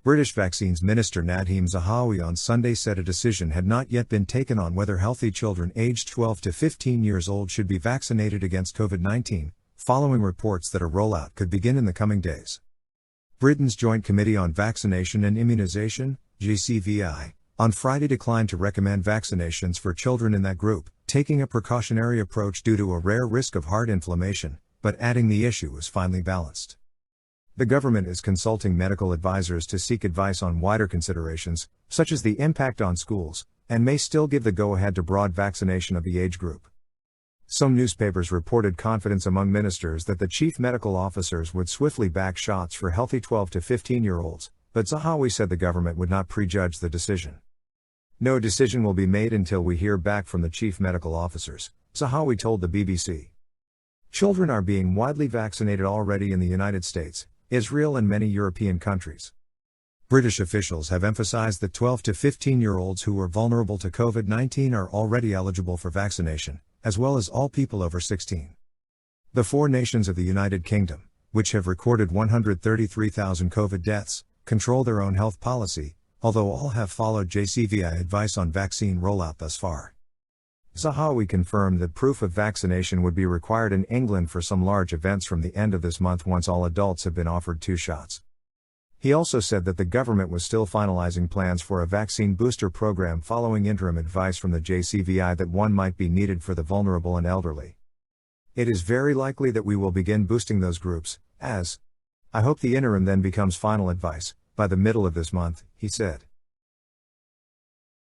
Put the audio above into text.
British Vaccines Minister Nadhim Zahawi on Sunday said a decision had not yet been taken on whether healthy children aged 12 to 15 years old should be vaccinated against COVID-19, following reports that a rollout could begin in the coming days. Britain's Joint Committee on Vaccination and Immunisation, JCVI, on Friday declined to recommend vaccinations for children in that group, taking a precautionary approach due to a rare risk of heart inflammation, but adding the issue was finely balanced. The government is consulting medical advisors to seek advice on wider considerations, such as the impact on schools, and may still give the go-ahead to broad vaccination of the age group. Some newspapers reported confidence among ministers that the chief medical officers would swiftly back shots for healthy 12 to 15-year-olds, but Zahawi said the government would not prejudge the decision. No decision will be made until we hear back from the chief medical officers, Zahawi told the BBC. Children are being widely vaccinated already in the United States, Israel and many European countries. British officials have emphasized that 12 to 15-year-olds who are vulnerable to COVID-19 are already eligible for vaccination, as well as all people over 16. The four nations of the United Kingdom, which have recorded 133,000 COVID deaths, control their own health policy, although all have followed JCVI advice on vaccine rollout thus far. Zahawi confirmed that proof of vaccination would be required in England for some large events from the end of this month once all adults have been offered 2 shots. He also said that the government was still finalizing plans for a vaccine booster program following interim advice from the JCVI that one might be needed for the vulnerable and elderly. It is very likely that we will begin boosting those groups, I hope the interim then becomes final advice, by the middle of this month, he said.